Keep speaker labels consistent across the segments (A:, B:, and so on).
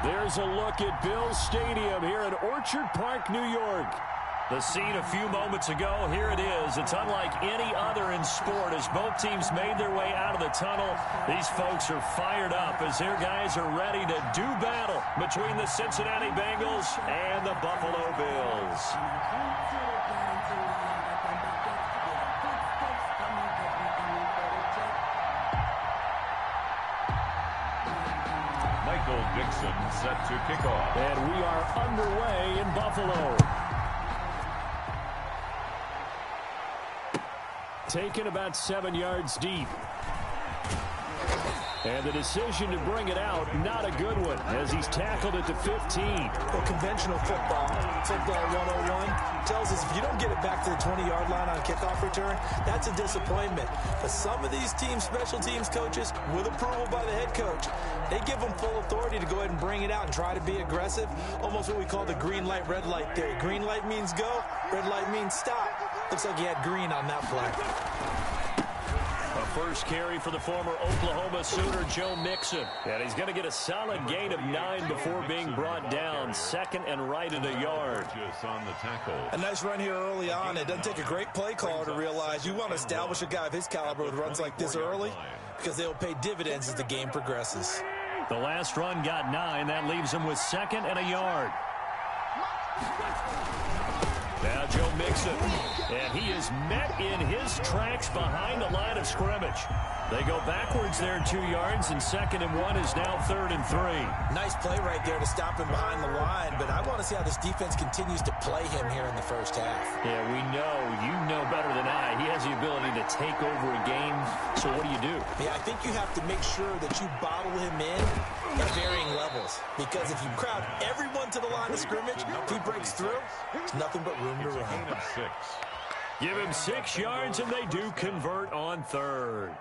A: There's a look at Bills Stadium here in Orchard Park, New York. The scene a few moments ago, here it is. It's unlike any other in sport as both teams made their way out of the tunnel. These folks are fired up as their guys are ready to do battle between the Cincinnati Bengals and the Buffalo Bills.
B: Dixon set to kick off.
A: And we are underway in Buffalo. Taken about 7 yards deep. And the decision to bring it out, not a good one, as he's tackled at the 15.
C: Well, conventional football 101, tells us if you don't get it back to the 20-yard line on a kickoff return, that's a disappointment. But some of these team special teams coaches, with approval by the head coach, they give them full authority to go ahead and bring it out and try to be aggressive, almost what we call the green light, red light theory. Green light means go, red light means stop. Looks like he had green on that play.
A: A first carry for the former Oklahoma Sooner, Joe Mixon. And he's going to get a solid gain of 9 before being brought down. Second and right at a yard.
B: On the tackle.
C: A nice run here early on. It doesn't take a great play caller to realize you want to establish a guy of his caliber with runs like this early because they will pay dividends as the game progresses.
A: The last run got 9. That leaves him with second and a yard. Now Joe Mixon, and he is met in his tracks behind the line of scrimmage. They go backwards there 2 yards, and second and 1 is now 3rd and 3.
C: Nice play right there to stop him behind the line, but I want to see how this defense continues to play him here in the first half.
A: Yeah, we know, you know better than I, he has the ability to take over a game, so what do?
C: Yeah, I think you have to make sure that you bottle him in at varying levels, because if you crowd everyone to the line of scrimmage, if he breaks through, it's nothing but room to run.
A: Give him 6 yards, and they do convert on 3rd.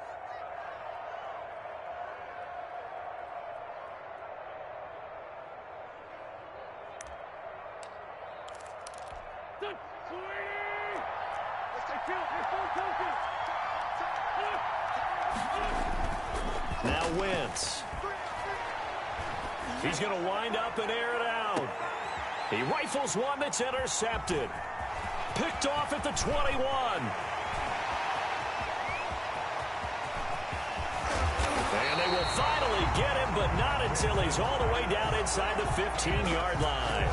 A: Now Wentz. He's going to wind up and air it out. He rifles one that's intercepted. Picked off at the 21. And they will finally get him, but not until he's all the way down inside the 15-yard line.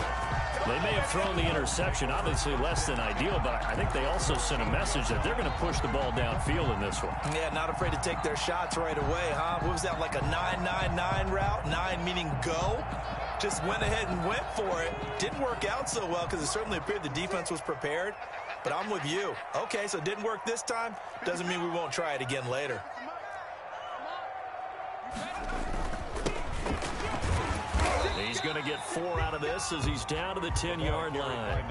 A: They may have thrown the interception, obviously less than ideal, but I think they also sent a message that they're going to push the ball downfield in this one.
C: Yeah, not afraid to take their shots right away, huh? What was that, like a 9-9-9 route? 9 meaning go? Just went ahead and went for it. Didn't work out so well because it certainly appeared the defense was prepared. But I'm with you. Okay, so it didn't work this time. Doesn't mean we won't try it again later.
A: He's going to get 4 out of this as he's down to the 10-yard line.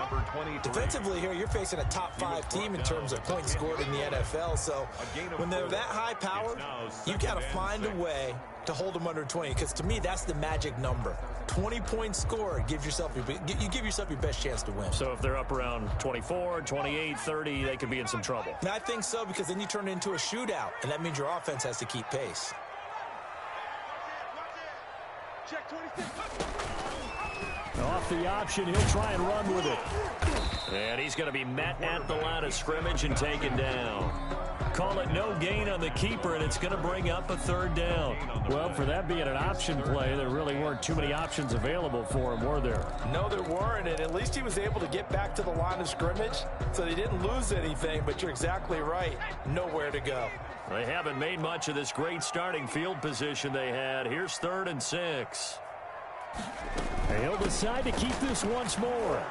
C: Defensively here, you're facing a top-5 team in terms of points scored in the NFL. So when they're that high-powered, you've got to find a way to hold them under 20, because to me, that's the magic number. 20 points scored, you give yourself your best chance to win.
A: So if they're up around 24, 28, 30, they could be in some trouble.
C: And I think so, because then you turn it into a shootout, and that means your offense has to keep pace.
D: Check 26.
A: Off the option, he'll try and run with it. And he's going to be met at the line of scrimmage and taken down. Call it no gain on the keeper, and it's going to bring up a 3rd down. Well, for that being an option play, there really weren't too many options available for him, were there?
C: No, there weren't, and at least he was able to get back to the line of scrimmage, so they didn't lose anything, but you're exactly right. Nowhere to go.
A: They haven't made much of this great starting field position they had. Here's 3rd and 6. He'll decide to keep this once more.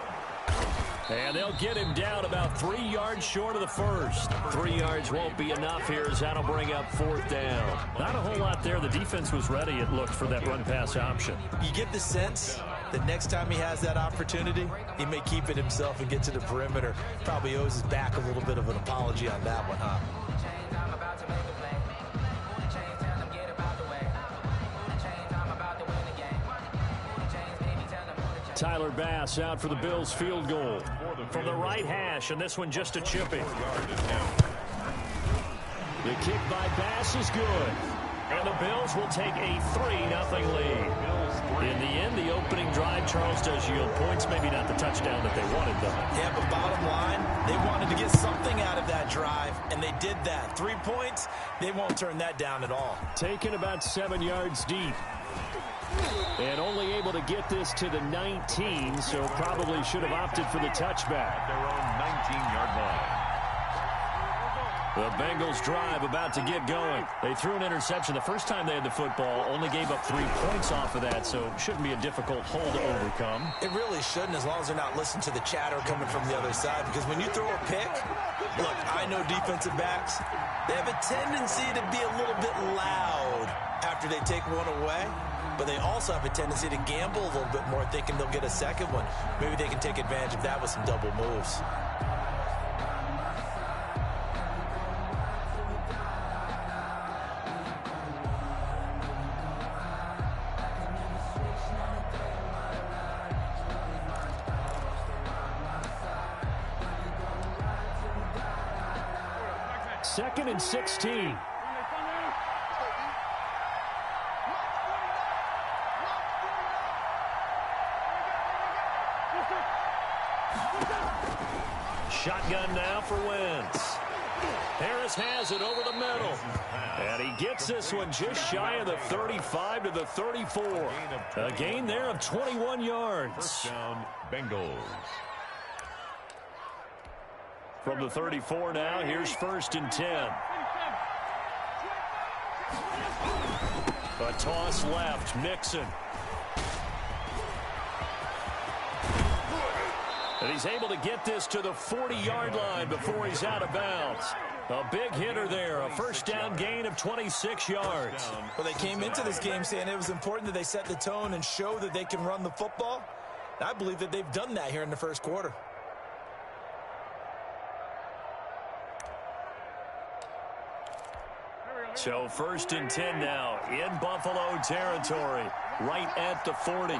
A: And they'll get him down about 3 yards short of the first. 3 yards won't be enough here as that'll bring up 4th down. Not a whole lot there. The defense was ready, it looked, for that run-pass option.
C: You get the sense that next time he has that opportunity, he may keep it himself and get to the perimeter. Probably owes his back a little bit of an apology on that one, huh?
A: Tyler Bass out for the Bills field goal from the right hash, and this one just a chipping. The kick by Bass is good. And the Bills will take a 3-0 lead. In the end, the opening drive, Charles, does yield points. Maybe not the touchdown that they wanted, though.
C: Yeah, but bottom line, they wanted to get something out of that drive, and they did that. 3 points, they won't turn that down at all.
A: Taken about 7 yards deep. And only able to get this to the 19, so probably should have opted for the touchback.
B: At their own 19-yard line.
A: The Bengals drive about to get going. They threw an interception the first time they had the football, only gave up 3 points off of that, so it shouldn't be a difficult hole to overcome.
C: It really shouldn't, as long as they're not listening to the chatter coming from the other side, because when you throw a pick, look, I know defensive backs, they have a tendency to be a little bit loud after they take one away, but they also have a tendency to gamble a little bit more, thinking they'll get a second one. Maybe they can take advantage of that with some double moves.
A: Second and 16. Shotgun now for Wentz. Harris has it over the middle. And he gets this one just shy of the 35 to the 34. A gain there of 21 yards.
B: First down, Bengals.
A: From the 34 now, here's 1st and 10. A toss left, Mixon. And he's able to get this to the 40-yard line before he's out of bounds. A big hitter there, a first down gain of 26 yards.
C: Well, they came into this game saying it was important that they set the tone and show that they can run the football. And I believe that they've done that here in the first quarter.
A: So 1st and 10 now in Buffalo territory, right at the 40.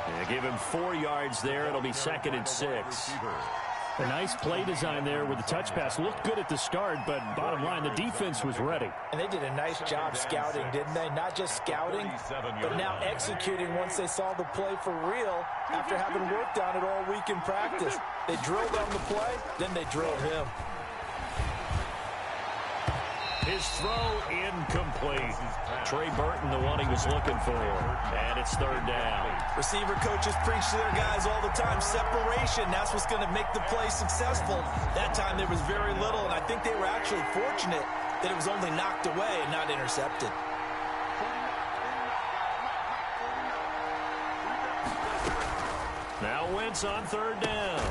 A: Yeah, give him 4 yards there. It'll be 2nd and 6. A nice play design there with the touch pass. Looked good at the start, but bottom line, the defense was ready.
C: And they did a nice job scouting, didn't they? Not just scouting, but now executing once they saw the play for real after having worked on it all week in practice. They drilled on the play, then they drilled him.
A: His throw incomplete. Trey Burton, the one he was looking for. And it's 3rd down.
C: Receiver coaches preach to their guys all the time. Separation, that's what's going to make the play successful. That time there was very little, and I think they were actually fortunate that it was only knocked away and not intercepted.
A: Now Wentz on 3rd down.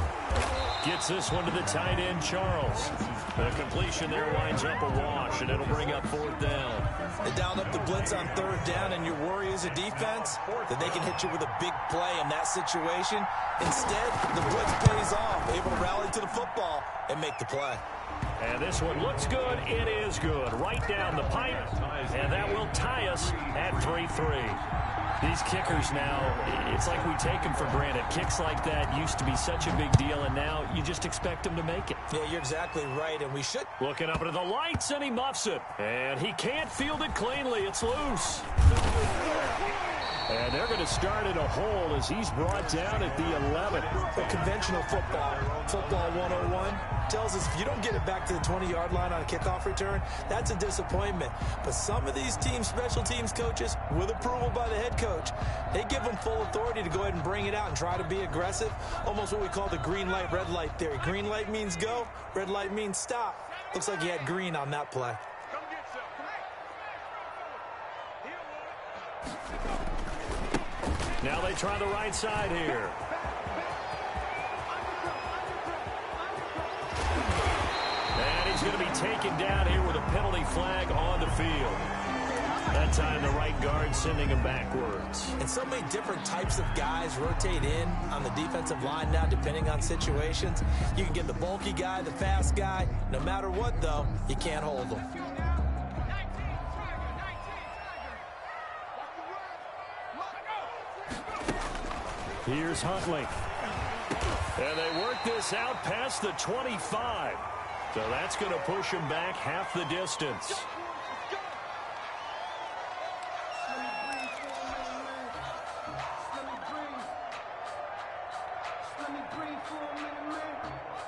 A: Gets this one to the tight end, Charles. The completion there winds up a wash, and it'll bring up 4th down.
C: They dialed up the blitz on 3rd down, and your worry as a defense that they can hit you with a big play in that situation. Instead, the blitz pays off, able to rally to the football and make the play.
A: And this one looks good. It is good. Right down the pipe, and that will tie us at 3-3. These kickers now, it's like we take them for granted. Kicks like that used to be such a big deal, and now you just expect them to make it.
C: Yeah, you're exactly right, and we should.
A: Looking up into the lights, and he muffs it. And he can't field it cleanly. It's loose. And they're going to start in a hole as he's brought down at the 11.
C: The conventional football 101, tells us if you don't get it back to the 20-yard line on a kickoff return, that's a disappointment. But some of these teams, special teams coaches, with approval by the head coach, they give them full authority to go ahead and bring it out and try to be aggressive. Almost what we call the green light, red light theory. Green light means go, red light means stop. Looks like he had green on that play.
A: Now they try the right side here. And he's going to be taken down here with a penalty flag on the field. That time the right guard sending him backwards.
C: And so many different types of guys rotate in on the defensive line now depending on situations. You can get the bulky guy, the fast guy. No matter what, though, you can't hold them.
A: Here's Huntley. And they work this out past the 25. So that's going to push him back half the distance.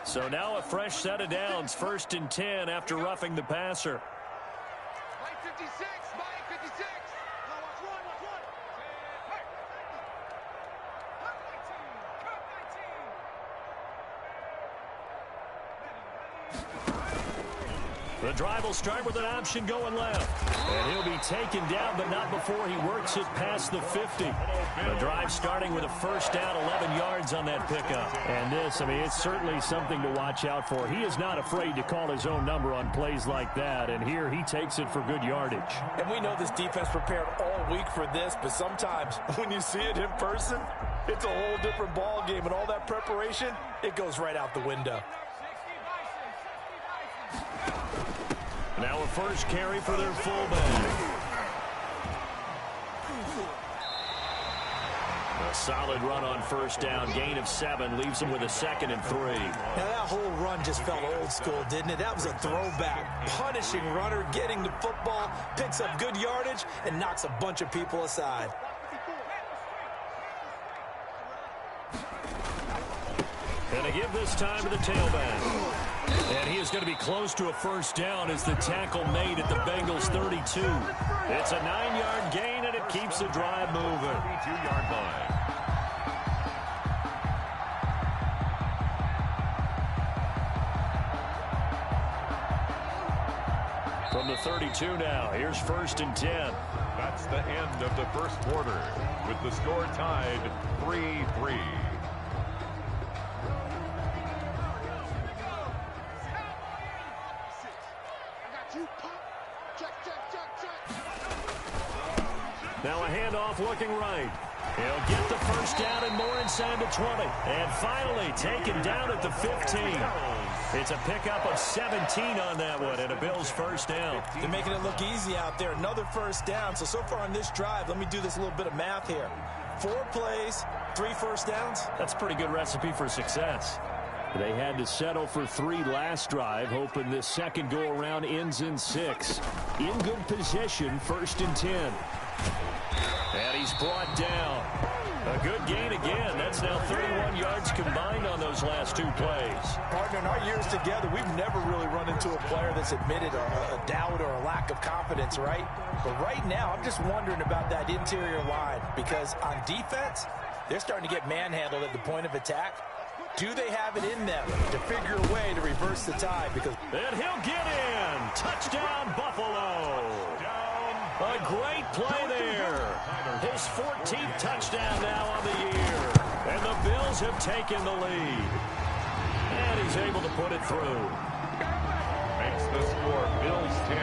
A: So now a fresh set of downs, 1st and 10 after roughing the passer.
D: Mike 56, Mike 56. Now watch one. Cut 19.
A: The drive will start with an option going left. And he'll be taken down, but not before he works it past the 50. The drive starting with a first down, 11 yards on that pickup. And this, I mean, it's certainly something to watch out for. He is not afraid to call his own number on plays like that. And here he takes it for good yardage.
C: And we know this defense prepared all week for this, but sometimes when you see it in person, it's a whole different ball game. And all that preparation, it goes right out the window.
A: Now a first carry for their fullback. A solid run on first down. Gain of 7 leaves them with a 2nd and 3.
C: Now that whole run just felt old school, didn't it? That was a throwback. Punishing runner, getting the football, picks up good yardage, and knocks a bunch of people aside.
A: And to give this time to the tailback. And he is going to be close to a first down as the tackle made at the Bengals 32. It's a 9-yard gain, and it keeps the drive moving.
B: 32-yard line.
A: From the 32 now, here's 1st and 10.
B: That's the end of the first quarter, with the score tied 3-3.
A: Now a handoff looking right. He'll get the first down and more inside the 20. And finally taken down at the 15. It's a pickup of 17 on that one and a Bills first down.
C: They're making it look easy out there. Another first down. So far on this drive, let me do this little bit of math here. 4 plays, 3 first downs.
A: That's a pretty good recipe for success. They had to settle for 3 last drive, hoping this second go-around ends in 6. In good position, 1st and 10. And he's brought down. A good gain again. That's now 31 yards combined on those last 2 plays.
C: Partner, in our years together, we've never really run into a player that's admitted a doubt or a lack of confidence, right? But right now, I'm just wondering about that interior line because on defense, they're starting to get manhandled at the point of attack. Do they have it in them to figure a way to reverse the tide? Because
A: and he'll get in. Touchdown, Buffalo. A great play there. His 14th touchdown now on the year. And the Bills have taken the lead. And he's able to put it through.
B: Makes the score Bills 10.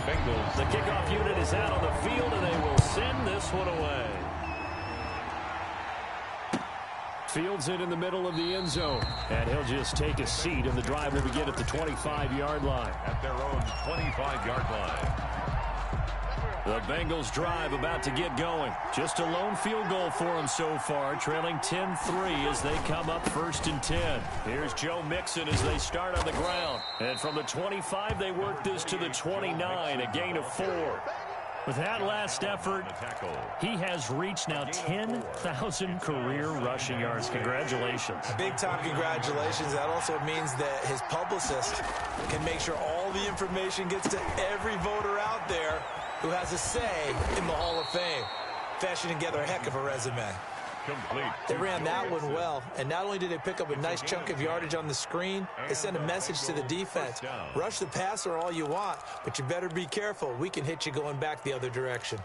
B: Bengals.
A: The kickoff unit is out on the field, and they will send this one away. Fields it in the middle of the end zone. And he'll just take a seat, and the drive will begin at the 25-yard line.
B: At their own 25-yard line.
A: The Bengals drive about to get going. Just a lone field goal for them so far, trailing 10-3 as they come up 1st and 10. Here's Joe Mixon as they start on the ground. And from the 25, they work this to the 29, a gain of 4. With that last effort, he has reached now 10,000 career rushing yards. Congratulations.
C: big-time congratulations. That also means that his publicist can make sure all the information gets to every voter out there who has a say in the Hall of Fame. Fashioning together a heck of a resume.
B: Complete.
C: They ran that one well, and not only did they pick up a nice chunk of yardage on the screen, they sent a message to the defense. Rush the passer all you want, but you better be careful. We can hit you going back the other direction.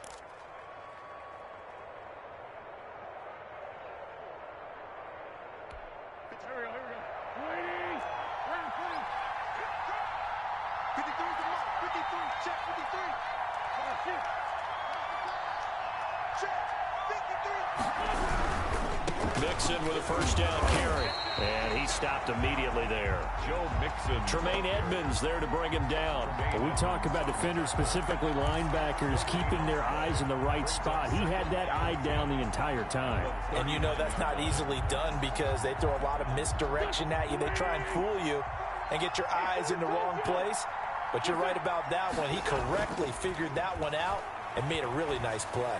A: Mixon with a first down carry. And he stopped immediately there.
B: Joe Mixon.
A: Tremaine Edmonds there to bring him down.
E: When we talk about defenders, specifically linebackers, keeping their eyes in the right spot, he had that eye down the entire time.
C: And you know that's not easily done because they throw a lot of misdirection at you. They try and fool you and get your eyes in the wrong place. But you're right about that one. He correctly figured that one out and made a really nice play.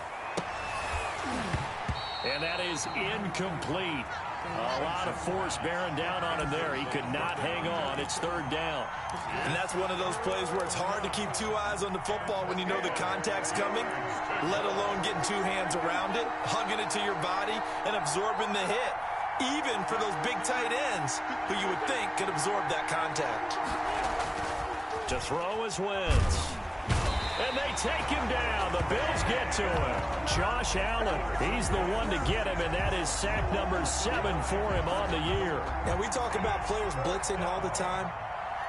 A: And that is incomplete. A lot of force bearing down on him there. He could not hang on. It's third down.
C: And that's one of those plays where it's hard to keep two eyes on the football when you know the contact's coming, let alone getting two hands around it, hugging it to your body, and absorbing the hit. Even for those big tight ends who you would think could absorb that contact.
A: To throw is Wentz. And they take him down. The Bills get to him. Josh Allen, he's the one to get him, and that is sack number 7 for him on the year.
C: Now, we talk about players blitzing all the time.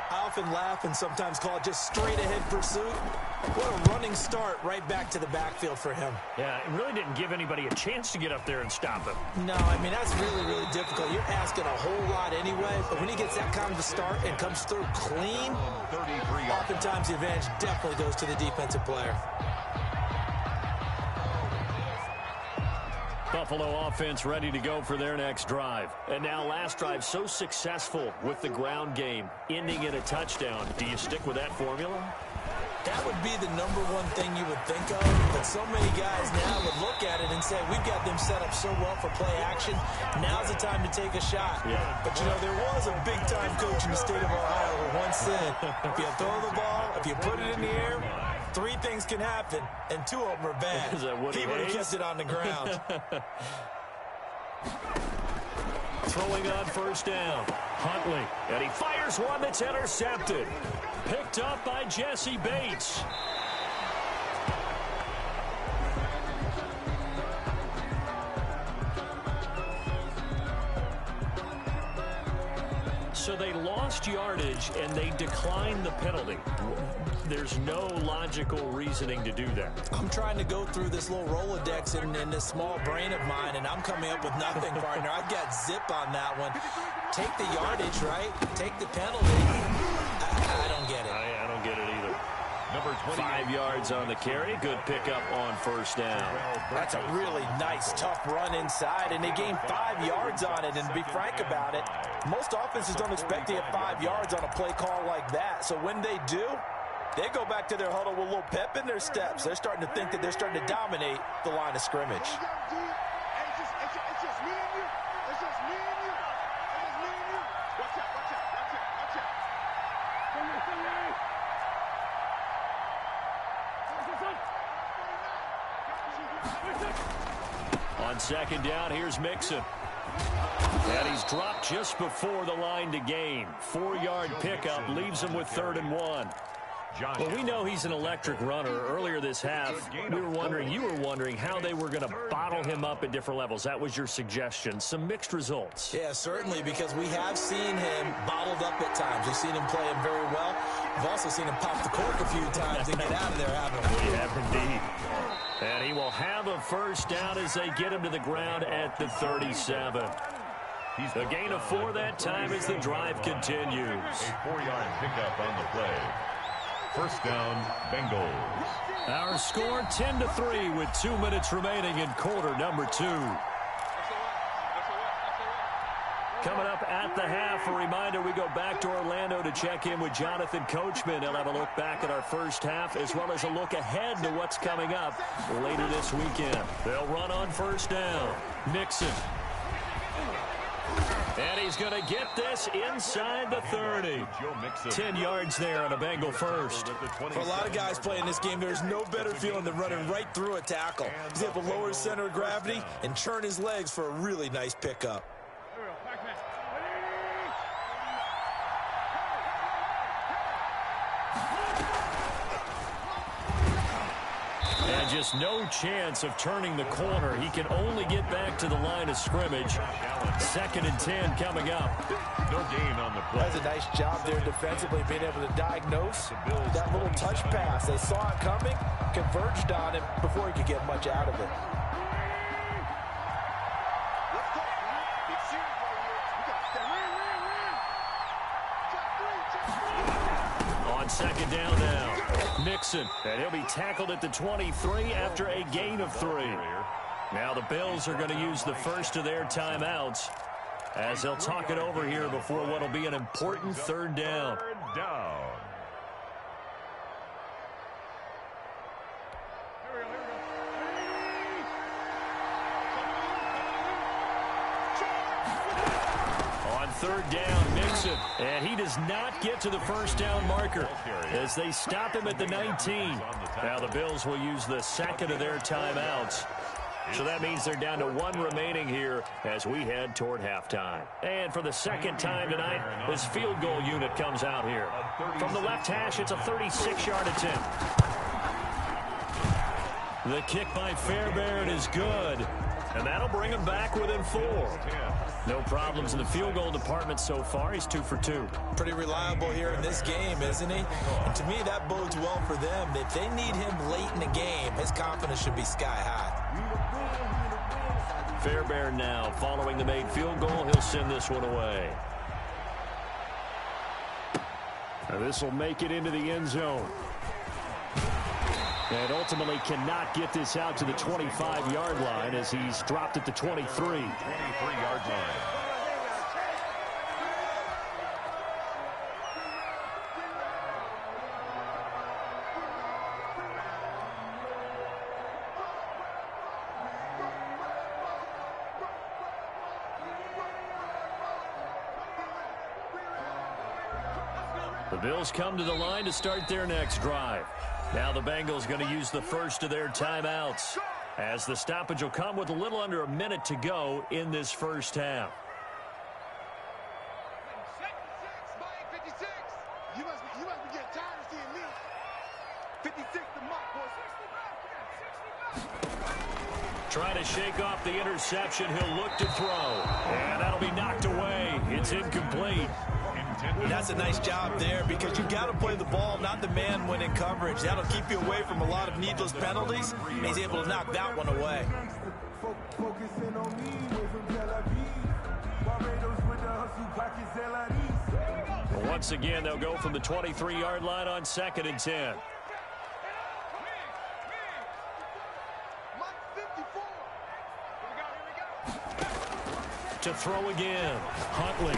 C: I often laugh and sometimes call it just straight-ahead pursuit. What a running start right back to the backfield for him.
A: Yeah, it really didn't give anybody a chance to get up there and stop him.
C: No, I mean, that's really, really difficult. You're asking a whole lot anyway, but when he gets that kind of a start and comes through clean, oftentimes the advantage definitely goes to the defensive player.
A: Buffalo offense ready to go for their next drive. And now last drive so successful with the ground game, ending in a touchdown. Do you stick with that formula?
C: That would be the number one thing you would think of, but so many guys now would look at it and say, we've got them set up so well for play action. Now's the time to take a shot.
A: Yeah.
C: But, you know, there was a big-time coach in the state of Ohio who once said, if you throw the ball, if you put it in the air, 3 things can happen, and 2 of them are bad.
A: Is that Woody
C: He would have
A: Hayes?
C: kept it on the ground.
A: Throwing on first down. Huntley. And he fires one that's intercepted. Picked up by Jesse Bates. So they lost yardage and they declined the penalty. There's no logical reasoning to do that.
C: I'm trying to go through this little Rolodex in this small brain of mine, and I'm coming up with nothing, partner. I've got zip on that one. Take the yardage, right? Take the penalty. I don't get it.
A: I don't get it either.
B: Number
A: 5 yards on the carry. Good pickup on first down.
C: That's a really nice, tough run inside, and they gained 5 yards on it. And to be frank about it, most offenses don't expect to get 5 yards on a play call like that. So when they do, they go back to their huddle with a little pep in their steps. They're starting to think that they're starting to dominate the line of scrimmage.
D: It's just me and you. It's just me and you. It's just me and you. Watch out, watch out, watch out, watch out.
A: On second down, here's Mixon. And he's dropped just before the line to gain. 4-yard pickup leaves him with 3rd and 1. Well, we know he's an electric runner. Earlier this half, you were wondering how they were going to bottle him up at different levels. That was your suggestion. Some mixed results.
C: Yeah, certainly, because we have seen him bottled up at times. We've seen him play him very well. We've also seen him pop the cork a few times and get out of there, haven't we?
A: We have indeed. And he will have a first down as they get him to the ground at the 37. A gain of 4 that time as the drive continues.
B: A 4-yard pickup on the play. First down, Bengals.
A: Our score 10-3 with 2 minutes remaining in quarter number 2. Coming up at the half, a reminder, we go back to Orlando to check in with Jonathan Coachman. He'll have a look back at our first half as well as a look ahead to what's coming up later this weekend. They'll run on first down. Mixon. And he's going to get this inside the 30. 10 yards there on a Bengal first.
C: For a lot of guys playing this game, there's no better feeling than running right through a tackle. He's able to lower his center of gravity and turn his legs for a really nice pickup.
A: And just no chance of turning the corner. He can only get back to the line of scrimmage. 2nd and 10 coming up.
B: No gain on the play.
C: That's a nice job there defensively, being able to diagnose that little touch pass. They saw it coming, converged on him before he could get much out of it.
D: Let's go.
A: On second down now, Mixon, and he'll be tackled at the 23 after a gain of 3. Now the Bills are going to use the first of their timeouts as they'll talk it over here before what will be an important third down. Third down, Mixon, and he does not get to the first down marker as they stop him at the 19. Now the Bills will use the second of their timeouts. So that means they're down to 1 remaining here as we head toward halftime. And for the second time tonight, this field goal unit comes out here. From the left hash, it's a 36-yard attempt. The kick by Fairbairn is good, and that'll bring him back within 4. No problems in the field goal department so far. He's 2 for 2.
C: Pretty reliable here in this game, isn't he? And to me, that bodes well for them. If they need him late in the game, his confidence should be sky high.
A: Fairbairn now, following the made field goal, he'll send this one away.
E: Now this will make it into the end zone. And ultimately cannot get this out to the 25-yard line as he's dropped at the 23.
B: 23-yard line.
A: The Bills come to the line to start their next drive. Now the Bengals going to use the first of their timeouts as the stoppage will come with a little under a minute to go in this first half.
D: 56. You must be getting tired of seeing me. 56 the mark, boys.
A: Trying to shake off the interception. He'll look to throw. And that'll be knocked away. It's incomplete.
C: That's a nice job there because you've got to play the ball, not the man when in coverage. That'll keep you away from a lot of needless penalties. And he's able to knock that one away.
A: Well, once again, they'll go from the 23-yard line on 2nd and 10. To throw again. Huntley.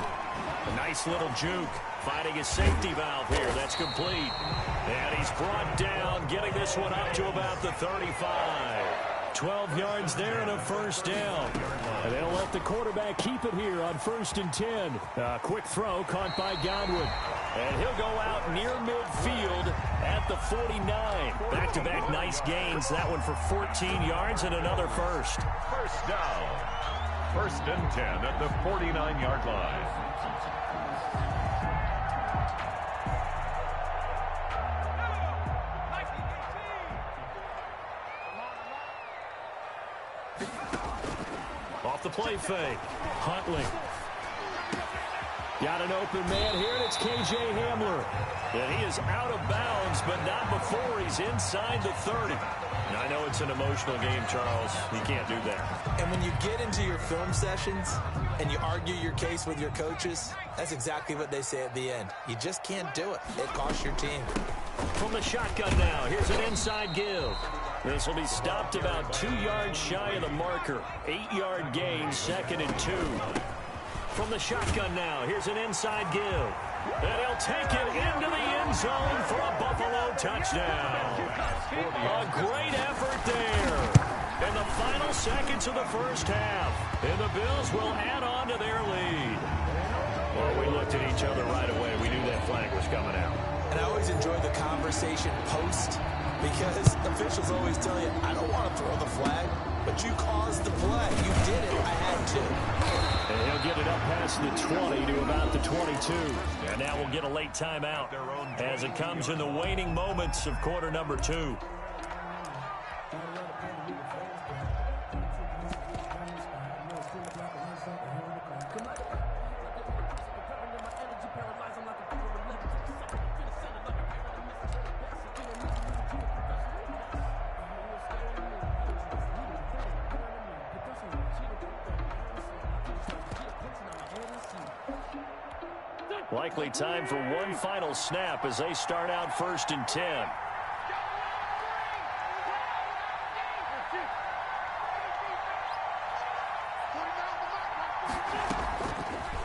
A: A nice little juke, finding his safety valve here. That's complete. And he's brought down, getting this one up to about the 35. 12 yards there and a first down.
E: And they'll let the quarterback keep it here on 1st and 10. A quick throw caught by Godwin.
A: And he'll go out near midfield at the 49. Back-to-back nice gains. That one for 14 yards and another first.
B: First down. 1st and 10 at the 49-yard line.
A: Off the play fake.
E: Huntley. Got an open man here, and it's K.J. Hamler.
A: And he is out of bounds, but not before he's inside the 30. Now, I know it's an emotional game, Charles. You can't do that.
C: And when you get into your film sessions and you argue your case with your coaches, that's exactly what they say at the end. You just can't do it. It costs your team.
A: From the shotgun now, here's an inside give. This will be stopped about 2 yards shy of the marker. 8-yard gain, 2nd and 2. From the shotgun now, here's an inside give. And he'll take it into the end zone for a Buffalo touchdown. A great effort there in the final seconds of the first half. And the Bills will add on to their lead. Well, we looked at each other right away. We knew that flag was coming out.
C: And I always enjoy the conversation post because officials always tell you, I don't want to throw the flag, but you caused the play. You did it. I had to.
E: And he'll get it up past the 20 to about the 22.
A: And now we'll get a late timeout as it comes in the waning moments of quarter number 2. Likely time for one final snap as they start out 1st and 10.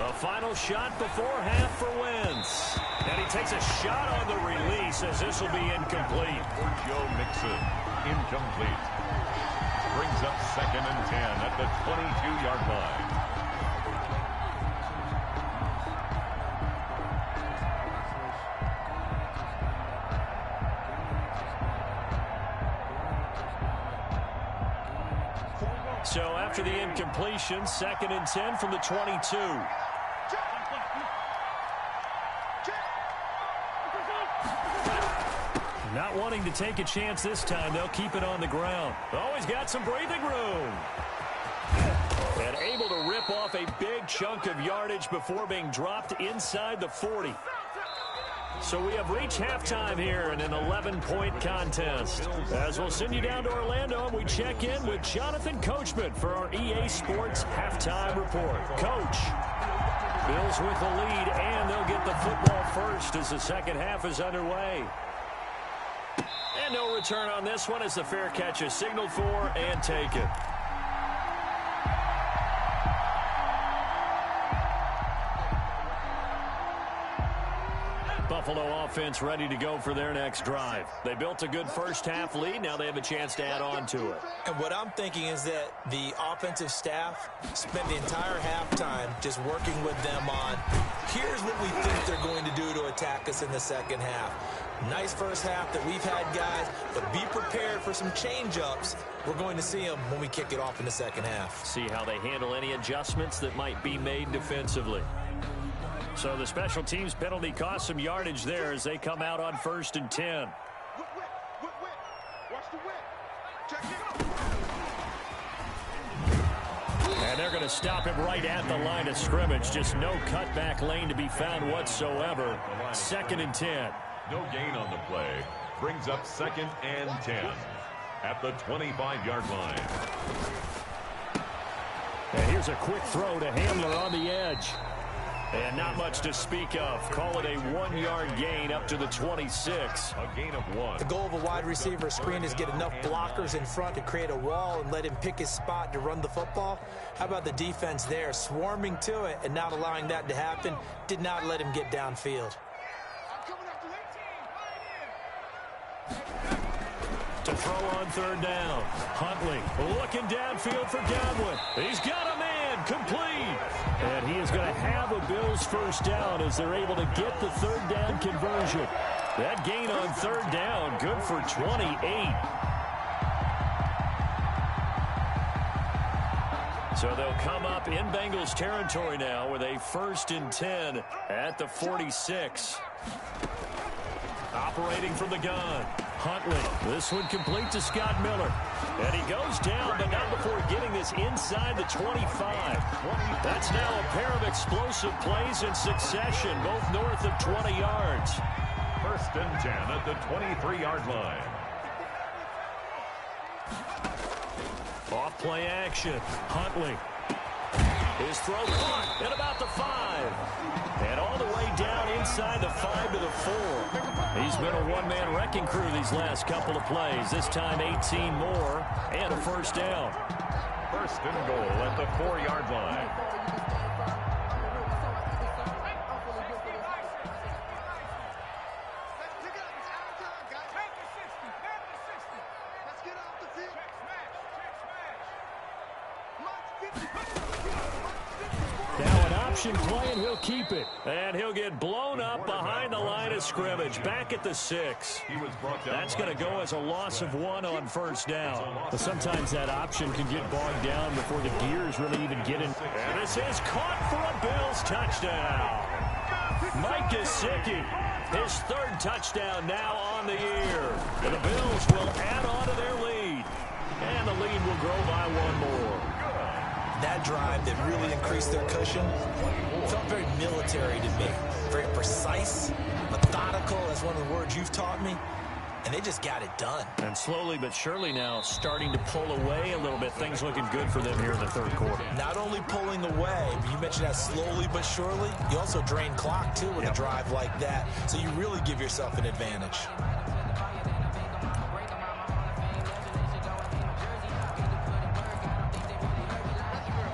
A: A final shot before half for Wentz. And he takes a shot on the release as this will be incomplete.
B: For Joe Mixon, incomplete. Brings up 2nd and 10 at the 22-yard line.
A: So after the incompletion, 2nd and 10 from the 22. Not wanting to take a chance this time, they'll keep it on the ground. Oh, he's got some breathing room. And able to rip off a big chunk of yardage before being dropped inside the 40. So we have reached halftime here in an 11-point contest. As we'll send you down to Orlando, and we check in with Jonathan Coachman for our EA Sports Halftime Report. Coach, Bills with the lead, and they'll get the football first as the second half is underway. And no return on this one as the fair catch is signaled for and taken. Buffalo offense ready to go for their next drive. They built a good first half lead. Now they have a chance to add on to it.
C: And what I'm thinking is that the offensive staff spent the entire halftime just working with them on, here's what we think they're going to do to attack us in the second half. Nice first half that we've had, guys, but be prepared for some change-ups. We're going to see them when we kick it off in the second half.
A: See how they handle any adjustments that might be made defensively. So the special teams penalty cost some yardage there as they come out on 1st and 10.
D: Watch the whip. Check it.
A: And they're going to stop him right at the line of scrimmage. Just no cutback lane to be found whatsoever. 2nd and 10.
B: No gain on the play. Brings up 2nd and 10 at the 25-yard line.
A: And here's a quick throw to Hamler on the edge. And not much to speak of. Call it a 1-yard gain up to the 26.
B: A gain of 1.
C: The goal of a wide receiver screen is get enough blockers in front to create a wall and let him pick his spot to run the football. How about the defense there, swarming to it and not allowing that to happen? Did not let him get downfield.
A: To throw on 3rd down. Huntley looking downfield for Godwin. He's got a man, complete. And he is going to have a Bills first down as they're able to get the 3rd down conversion. That gain on 3rd down, good for 28. So they'll come up in Bengals territory now with a 1st and 10 at the 46. Operating from the gun. Huntley, this one complete to Scott Miller. And he goes down, but not before getting this inside the 25. That's now a pair of explosive plays in succession, both north of 20 yards.
B: 1st and 10 at the 23-yard line.
A: Off play action. Huntley. His throw caught at about the 5. And all the way down inside the 5 to the 4. He's been a one-man wrecking crew these last couple of plays. This time 18 more and a first down.
B: 1st and goal at the 4-yard line.
A: Now an option play, and he'll keep it. And he'll get blown up behind the line of scrimmage, back at the 6. That's going to go as a loss of 1 on 1st down. But sometimes that option can get bogged down before the gears really even get in. And this is caught for a Bills touchdown. Mike Gesicki, his 3rd touchdown now on the year. And the Bills will add on to their lead. And the lead will grow by 1 more.
C: That drive that really increased their cushion felt very military to me. Very precise, methodical, that's one of the words you've taught me. and they just got it done.
A: And slowly but surely now starting to pull away a little bit. Things looking good for them here in the third quarter.
C: Not only pulling away, but you mentioned that slowly but surely. You also drain clock, too, with a drive like that. So you really give yourself an advantage.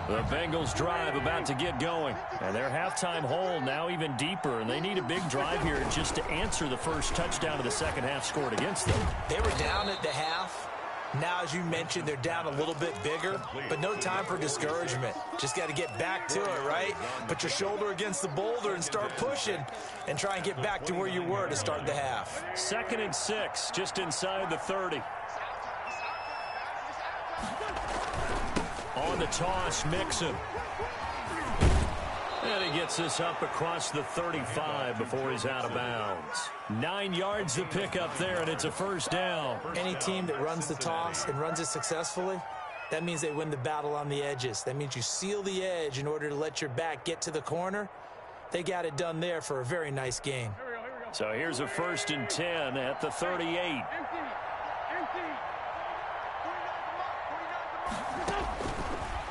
A: The Bengals drive about to get going. And their halftime hole now even deeper. And they need a big drive here just to answer the first touchdown of the second half scored against them.
C: They were down at the half. Now, as you mentioned, they're down a little bit bigger. But no time for discouragement. Just got to get back to it, right? Put your shoulder against the boulder and start pushing. And try and get back to where you were to start the half.
A: 2nd and 6, just inside the 30. On the toss, Mixon. And he gets this up across the 35 before he's out of bounds. 9 yards to pick up there, and it's a first down.
C: Any team that runs the toss and runs it successfully, that means they win the battle on the edges. That means you seal the edge in order to let your back get to the corner. They got it done there for a very nice gain.
A: So here's a 1st and 10 at the 38.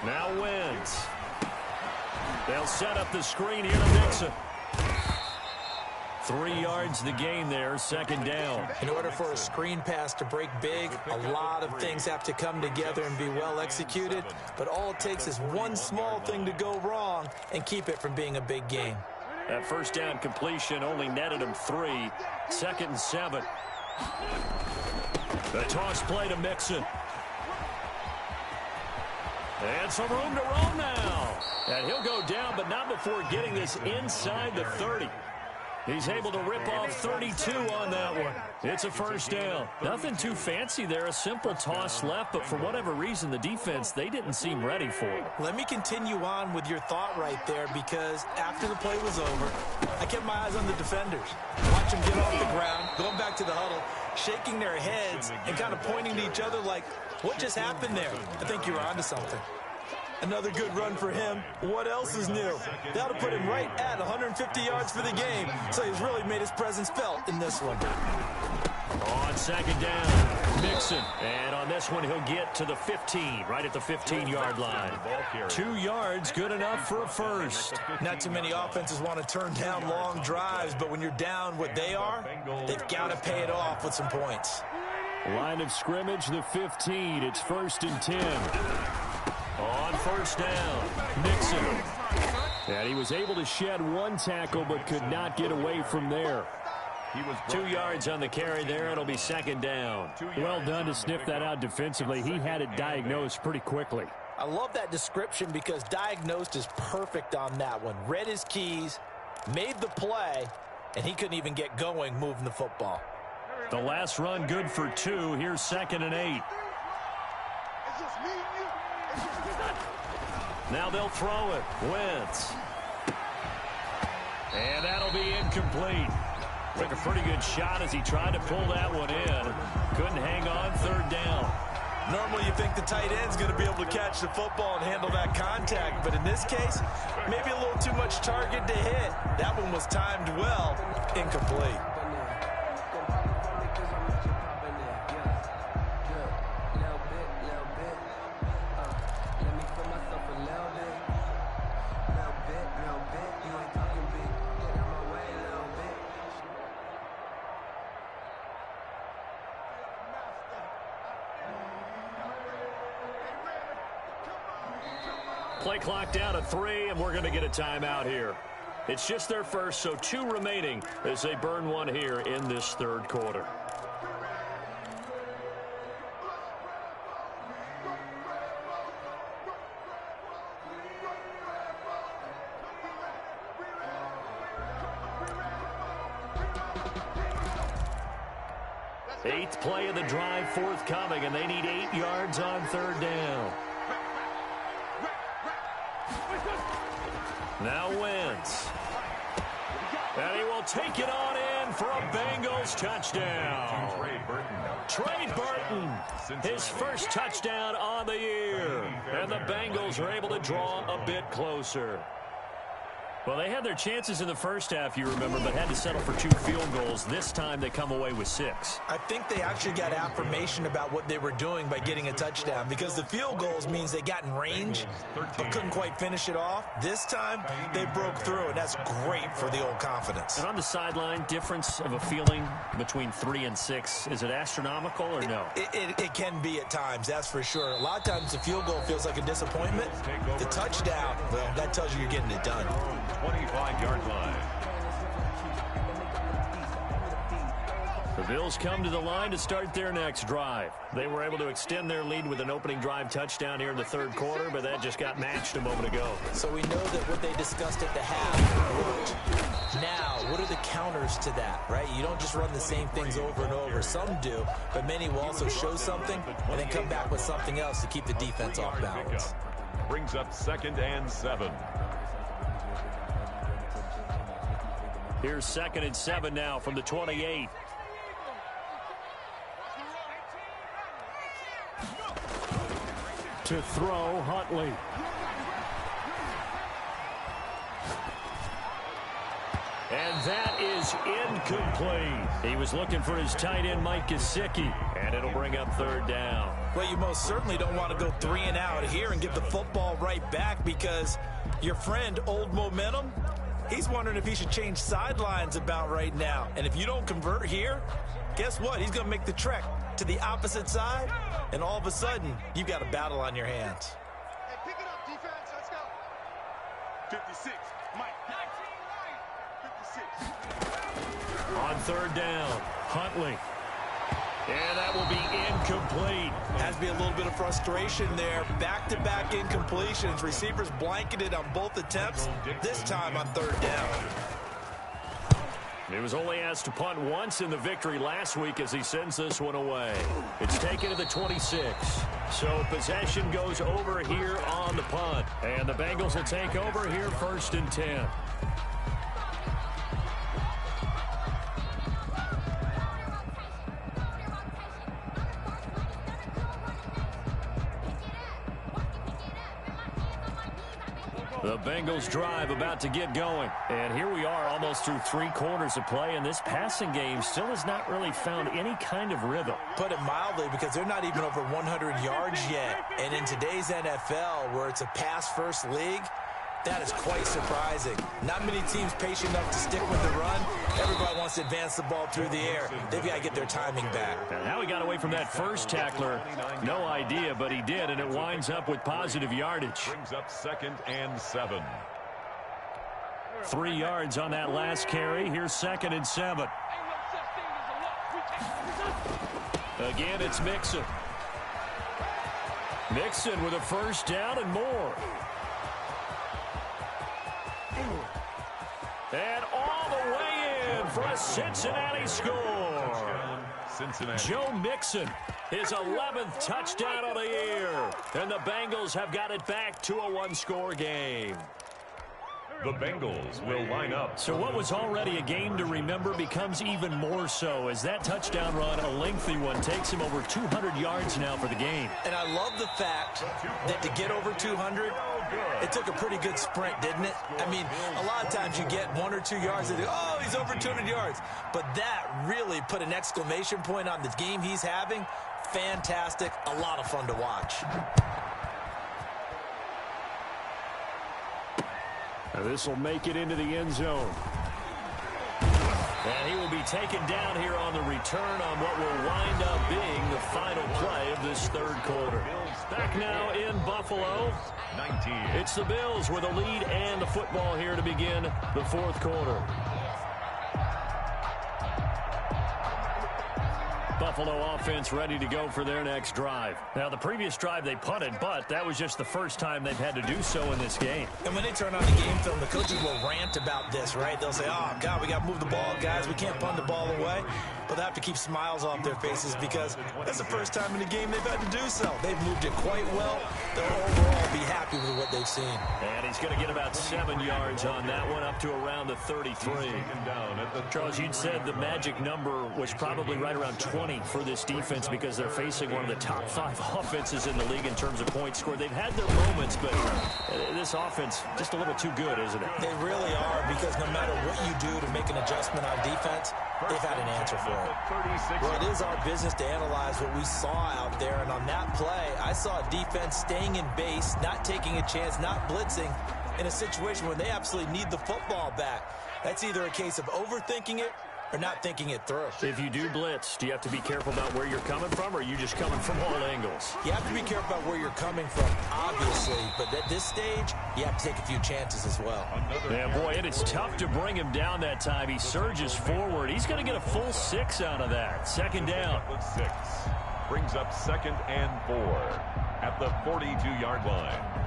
A: Now Wentz. They'll set up the screen here to Mixon. 3 yards the gain there, 2nd down.
C: In order for a screen pass to break big, a lot of things have to come together and be well executed. But all it takes is one small thing to go wrong and keep it from being a big gain.
A: That 1st down completion only netted him 3. 2nd and 7. The toss play to Mixon. And some room to roam now. And he'll go down, but not before getting this inside the 30. He's able to rip off 32 on that one. It's a 1st down. Nothing too fancy there. A simple toss left, but for whatever reason, the defense, they didn't seem ready for it.
C: Let me continue on with your thought right there, because after the play was over, I kept my eyes on the defenders. Watch them get off the ground, going back to the huddle, shaking their heads and kind of pointing to each other like, what just happened there? I think you're onto something. Another good run for him. What else is new? That'll put him right at 150 yards for the game, so he's really made his presence felt in this one.
A: On 2nd down, Mixon. And on this one, he'll get to the 15, right at the 15-yard line. 2 yards, good enough for a first.
C: Not too many offenses want to turn down long drives, but when you're down what they are, they've got to pay it off with some points.
E: Line of scrimmage, the 15. It's 1st and 10.
A: On 1st down, Mixon.
E: And he was able to shed 1 tackle but could not get away from there.
A: He was 2 yards on the carry there. It'll be 2nd down.
E: Well done to sniff that out defensively. He had it diagnosed pretty quickly.
C: I love that description because diagnosed is perfect on that one. Read his keys, made the play, and he couldn't even get going moving the football.
A: The last run good for 2. Here's 2nd and 8.
D: It's just me and you.
A: Now they'll throw it. Wentz. And that'll be incomplete. Took a pretty good shot as he tried to pull that one in. Couldn't hang on, 3rd down.
C: Normally you think the tight end's going to be able to catch the football and handle that contact, but in this case, maybe a little too much target to hit. That one was timed well, incomplete.
A: Play clock down at 3, and we're going to get a timeout here. It's just their first, so 2 remaining as they burn one here in this 3rd quarter. Eighth play of the drive forthcoming, and they need 8 yards on 3rd down. Now Wentz. And he will take it on in for a Bengals touchdown. Trey Burton, his first touchdown on the year. And the Bengals are able to draw a bit closer. Well, they had their chances in the first half, you remember, but had to settle for 2 field goals. This time they come away with 6.
C: I think they actually got affirmation about what they were doing by getting a touchdown, because the field goals means they got in range but couldn't quite finish it off. This time they broke through, and that's great for the old confidence.
A: And on the sideline, difference of a feeling between 3 and 6, is it astronomical or no?
C: It can be at times, that's for sure. A lot of times the field goal feels like a disappointment. The touchdown, well, that tells you you're getting it done.
B: 25-yard line.
A: The Bills come to the line to start their next drive. They were able to extend their lead with an opening drive touchdown here in the third quarter, but that just got matched a moment ago.
C: So we know that what they discussed at the half worked. Now, what are the counters to that, right? You don't just run the same things over and over. Some do, but many will also show something and then come back with something else to keep the defense off balance.
B: Brings up 2nd and 7.
A: Here's 2nd and 7 now from the 28.
E: To throw, Huntley.
A: And that is incomplete. He was looking for his tight end, Mike Gesicki, and it'll bring up 3rd down.
C: Well, you most certainly don't want to go 3 and out here and get the football right back, because your friend, Old Momentum, he's wondering if he should change sidelines about right now. And if you don't convert here, guess what? He's going to make the trek to the opposite side, and all of a sudden, you've got a battle on your hands.
D: Hey, pick it up, defense. Let's go. 56. Mike. 56.
A: On 3rd down, Huntley. And that will be incomplete.
C: Has to be a little bit of frustration there. Back-to-back incompletions. Receivers blanketed on both attempts, this time on 3rd down.
A: He was only asked to punt once in the victory last week as he sends this one away. It's taken to the 26. So possession goes over here on the punt. And the Bengals will take over here 1st and 10. The Bengals drive about to get going. And here we are almost through 3 quarters of play, and this passing game still has not really found any kind of rhythm.
C: Put it mildly, because they're not even over 100 yards yet. And in today's NFL, where it's a pass-first league, that is quite surprising. Not many teams patient enough to stick with the run. Everybody wants to advance the ball through the air. They've got to get their timing back.
A: And how he got away from that first tackler, no idea, but he did, and it winds up with positive yardage.
B: Brings up 2nd and 7.
A: 3 yards on that last carry. Here's 2nd and 7. Again, it's Mixon. Mixon with a 1st down and more. And all the way in for a Cincinnati score.
B: Cincinnati.
A: Joe Mixon, his 11th touchdown of the year. And the Bengals have got it back to a 1-score game.
B: The Bengals will line up.
A: So what was already a game to remember becomes even more so as that touchdown run, a lengthy one, takes him over 200 yards now for the game.
C: And I love the fact that to get over 200, it took a pretty good sprint, didn't it? I mean, a lot of times you get 1 or 2 yards and oh, he's over 200 yards. But that really put an exclamation point on the game he's having. Fantastic. A lot of fun to watch.
E: Now this will make it into the end zone.
A: And he will be taken down here on the return on what will wind up being the final play of this 3rd quarter. Back now in Buffalo.
B: 19.
A: It's the Bills with a lead and the football here to begin the 4th quarter. Buffalo offense ready to go for their next drive. Now, the previous drive they punted, but that was just the first time they've had to do so in this game.
C: And when they turn on the game film, the coaches will rant about this, right? They'll say, oh, God, we got to move the ball, guys. We can't punt the ball away. But they have to keep smiles off their faces because that's the first time in the game they've had to do so. They've moved it quite well. They'll overall be happy with what they've seen.
A: And he's going to get about 7 yards on that one, up to around the 33. Charles, you'd said the magic number was probably right around 20 for this defense because they're facing one of the top 5 offenses in the league in terms of points scored. They've had their moments, but this offense just a little too good, isn't it?
C: They really are, because no matter what you do to make an adjustment on defense, they've had an answer for it. Well, it is our business to analyze what we saw out there, and on that play, I saw a defense staying in base, not taking a chance, not blitzing, in a situation where they absolutely need the football back. That's either a case of overthinking it or not thinking it through.
A: If you do blitz, do you have to be careful about where you're coming from, or are you just coming from all angles?
C: You have to be careful about where you're coming from, obviously, but at this stage, you have to take a few chances as well.
A: Yeah, boy, it is tough to bring him down that time. He surges forward. He's going to get a full 6 out of that. Second down.
B: 6 brings up 2nd and 4 at the 42-yard line.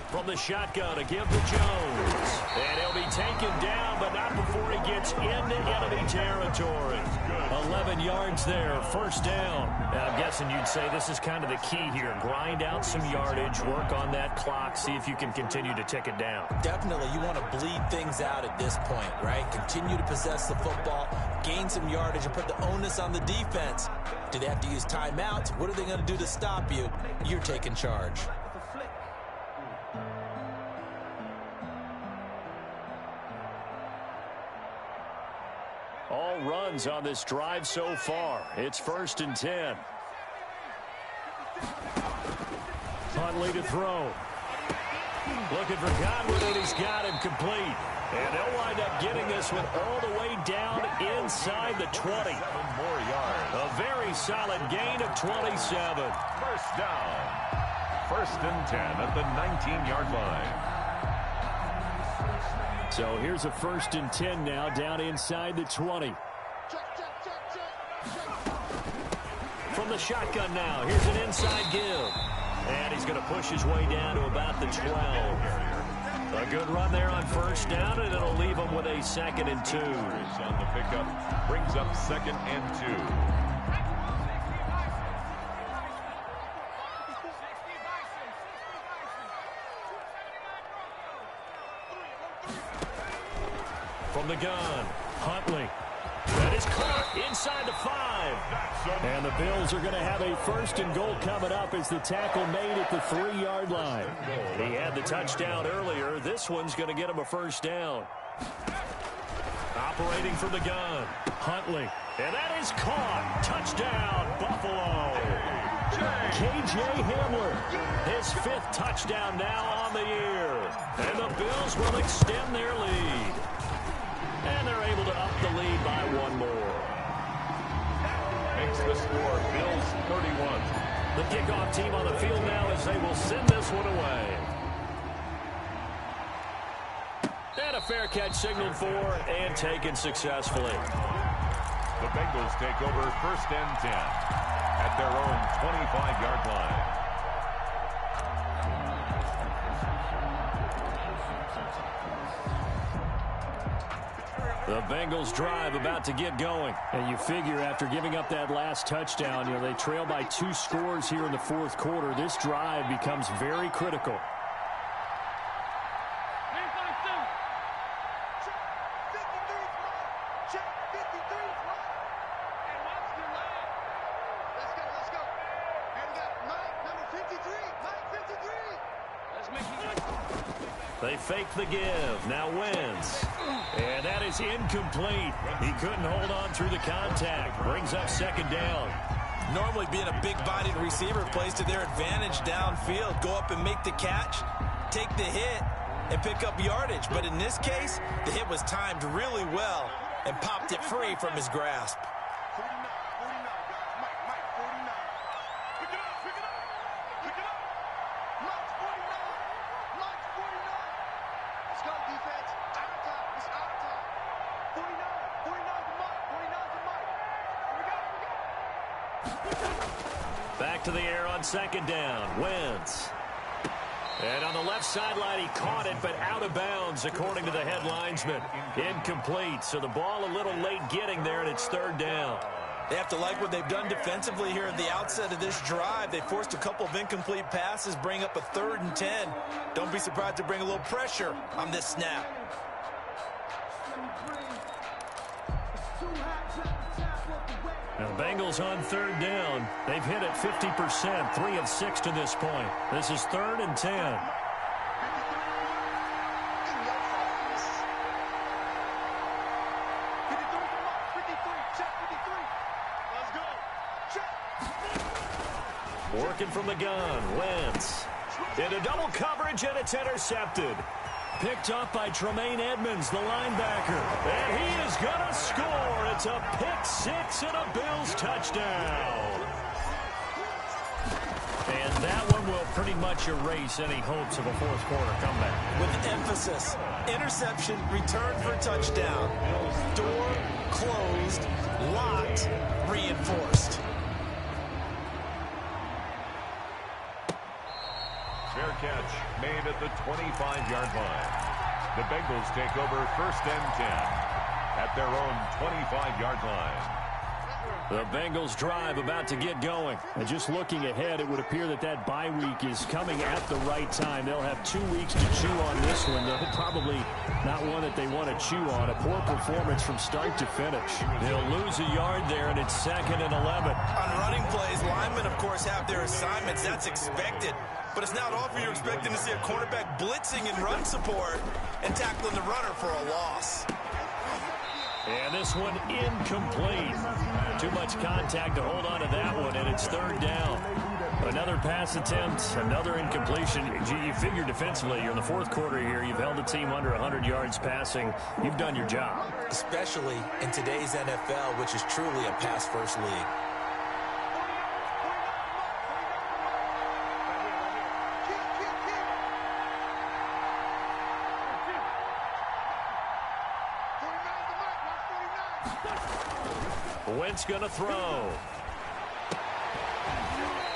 A: From the shotgun to give to Jones. And he'll be taken down, but not before he gets into enemy territory. 11 yards there, first down. Now, I'm guessing you'd say this is kind of the key here. Grind out some yardage, work on that clock, see if you can continue to tick it down.
C: Definitely, you want to bleed things out at this point, right? Continue to possess the football, gain some yardage, and put the onus on the defense. Do they have to use timeouts? What are they going to do to stop you? You're taking charge.
A: All runs on this drive so far. It's 1st and 10. Huntley to throw. Looking for Godwin, and he's got him complete. And they'll wind up getting this one all the way down inside the 20.
B: 7 more yards.
A: A very solid gain of 27.
B: First down. 1st and 10 at the 19-yard line.
E: So here's a 1st and 10 now, down inside the 20.
A: From the shotgun now, here's an inside give. And he's going to push his way down to about the 12. A good run there on 1st down, and it'll leave him with a 2nd and 2.
B: On the pickup, brings up 2nd and 2.
A: From the gun, Huntley. That is caught inside the 5.
E: And the Bills are going to have a 1st and goal coming up as the tackle made at the 3-yard line.
A: He had the touchdown earlier. This one's going to get him a 1st down. Operating from the gun, Huntley. And that is caught. Touchdown, Buffalo. K.J. Hamler, his 5th touchdown now on the year. And the Bills will extend their lead. And they're able to up the lead by 1 more.
B: Makes the score Bills 31.
A: The kickoff team on the field now as they will send this one away. And a fair catch signaled for and taken successfully.
B: The Bengals take over 1st and 10 at their own 25-yard line.
A: The Bengals drive about to get going.
E: And you figure after giving up that last touchdown, they trail by 2 scores here in the 4th quarter. This drive becomes very critical.
A: They fake the give. Now Wentz. And that is incomplete. He couldn't hold on through the contact. Brings up 2nd down.
C: Normally being a big-bodied receiver plays to their advantage downfield. Go up and make the catch, take the hit, and pick up yardage. But in this case, the hit was timed really well and popped it free from his grasp.
A: Back to the air on second down. Wentz. And on the left sideline, he caught it, but out of bounds, according to the head linesman. Incomplete, so the ball a little late getting there, and it's third down.
C: They have to like what they've done defensively here at the outset of this drive. They forced a couple of incomplete passes, bring up a 3rd and 10. Don't be surprised to bring a little pressure on this snap.
A: Now, the Bengals on third down. They've hit it 50%, 3 of 6 to this point. This is 3rd and 10. Working from the gun, Wentz. Into double coverage, and it's intercepted. Picked up by Tremaine Edmonds, the linebacker. And he is going to score. It's a pick 6 and a Bills touchdown. And that one will pretty much erase any hopes of a fourth quarter comeback.
C: With emphasis, interception, return for a touchdown. Door closed, locked, reinforced.
B: Fair catch made at the 25-yard line. The Bengals take over 1st and 10 at their own 25-yard line.
E: The Bengals drive about to get going. And just looking ahead, it would appear that that bye week is coming at the right time. They'll have 2 weeks to chew on this one, though probably not one that they want to chew on. A poor performance from start to finish.
A: They'll lose a yard there, and it's 2nd and 11.
C: On running plays, linemen, of course, have their assignments. That's expected. But it's not often you're expecting to see a cornerback blitzing in run support and tackling the runner for a loss.
A: And this one incomplete. Too much contact to hold on to that one, and it's 3rd down. Another pass attempt, another incompletion. You figure defensively, you're in the 4th quarter here. You've held the team under 100 yards passing. You've done your job.
C: Especially in today's NFL, which is truly a pass-first league.
A: Wentz going to throw.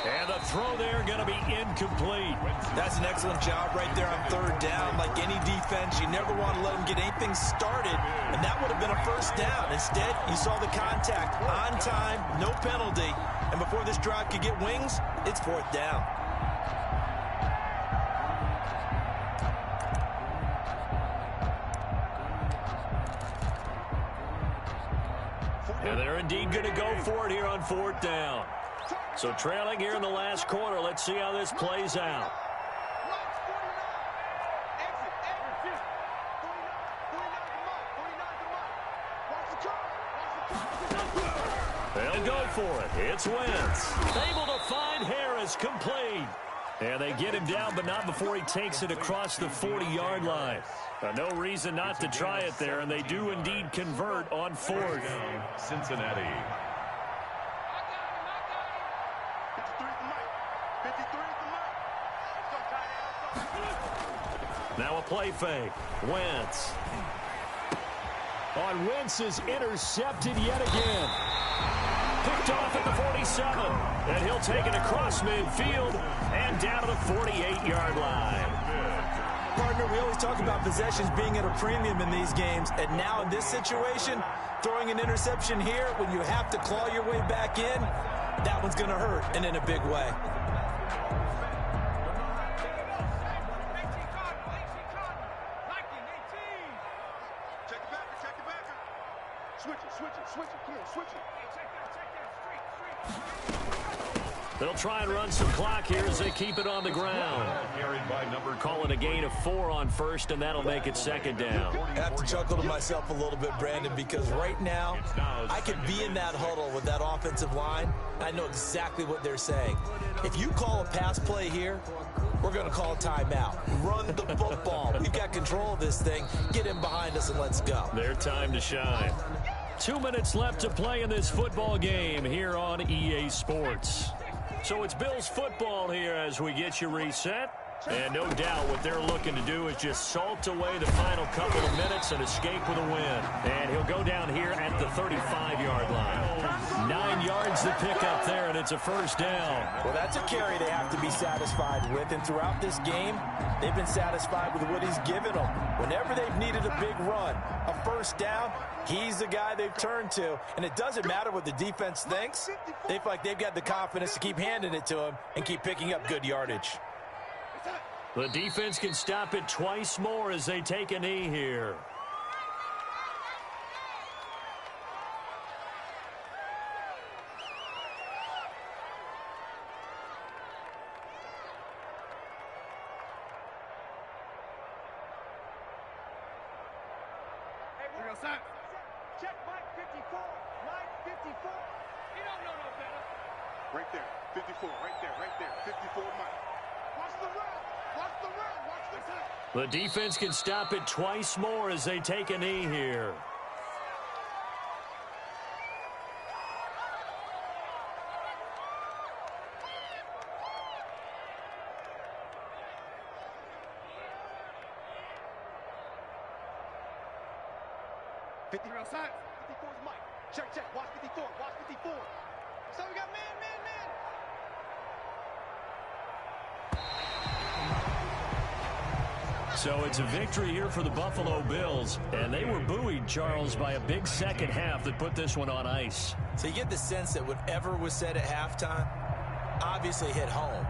A: And the throw there going to be incomplete.
C: That's an excellent job right there on 3rd down. Like any defense, you never want to let them get anything started, and that would have been a 1st down. Instead, you saw the contact on time, no penalty, and before this drive could get wings, it's 4th down.
A: And they're indeed going to go for it here on 4th down. So trailing here in the last quarter. Let's see how this plays out. They'll go for it. It's Wentz. Able to find Harris, complete. And they get him down, but not before he takes it across the 40-yard line. No reason not to try it there, and they do indeed convert on 4th.
B: Cincinnati.
A: Now a play fake. Wentz.
E: On Wentz's intercepted yet again.
A: Picked off at the 47. And he'll take it across midfield and down to the 48-yard line.
C: Partner, we always talk about possessions being at a premium in these games, and now in this situation, throwing an interception here when you have to claw your way back in, that one's going to hurt, and in a big way.
A: They'll try and run some clock here as they keep it on the ground. Calling a gain of 4 on 1st, and that'll make it 2nd down.
C: I have to chuckle to myself a little bit, Brandon, because right now I could be in that huddle with that offensive line. I know exactly what they're saying. If you call a pass play here, we're going to call a timeout. Run the football. We've got control of this thing. Get in behind us and let's go.
A: Their time to shine. 2 minutes left to play in this football game here on EA Sports. So it's Bills football here as we get you reset. And no doubt what they're looking to do is just salt away the final couple of minutes and escape with a win. And he'll go down here at the 35-yard line. 9 yards to pick up there, and it's a first down.
C: Well, that's a carry they have to be satisfied with, and throughout this game, they've been satisfied with what he's given them. Whenever they've needed a big run, a first down, he's the guy they've turned to, and it doesn't matter what the defense thinks. They feel like they've got the confidence to keep handing it to him and keep picking up good yardage.
A: The defense can stop it twice more as they take a knee here.
D: Check Mike 54. Mike 54. He don't know no better. Right there. 54. Right there. 54 Mike. Watch the run. Watch the run. Watch the time.
A: The defense can stop it twice more as they take a knee here.
D: Outside. 54 is Mike. Check. Watch 54. Watch 54. So we got man.
A: So it's a victory here for the Buffalo Bills, and they were buoyed, Charles, by a big second half that put this one on ice.
C: So you get the sense that whatever was said at halftime obviously hit home.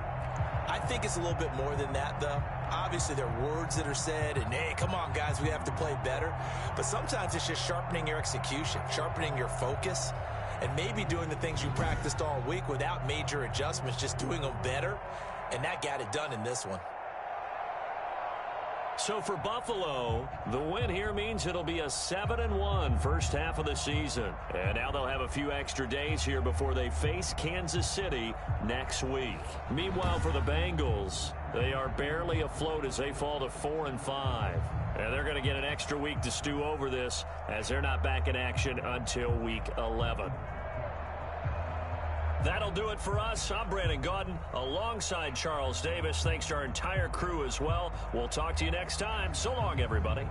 C: I think it's a little bit more than that, though. Obviously, there are words that are said, and, hey, come on, guys, we have to play better. But sometimes it's just sharpening your execution, sharpening your focus, and maybe doing the things you practiced all week without major adjustments, just doing them better. And that got it done in this one.
A: So for Buffalo, the win here means it'll be a 7-1 first half of the season. And now they'll have a few extra days here before they face Kansas City next week. Meanwhile, for the Bengals, they are barely afloat as they fall to 4-5. And they're going to get an extra week to stew over this as they're not back in action until week 11. That'll do it for us. I'm Brandon Gaudin alongside Charles Davis. Thanks to our entire crew as well. We'll talk to you next time. So long, everybody.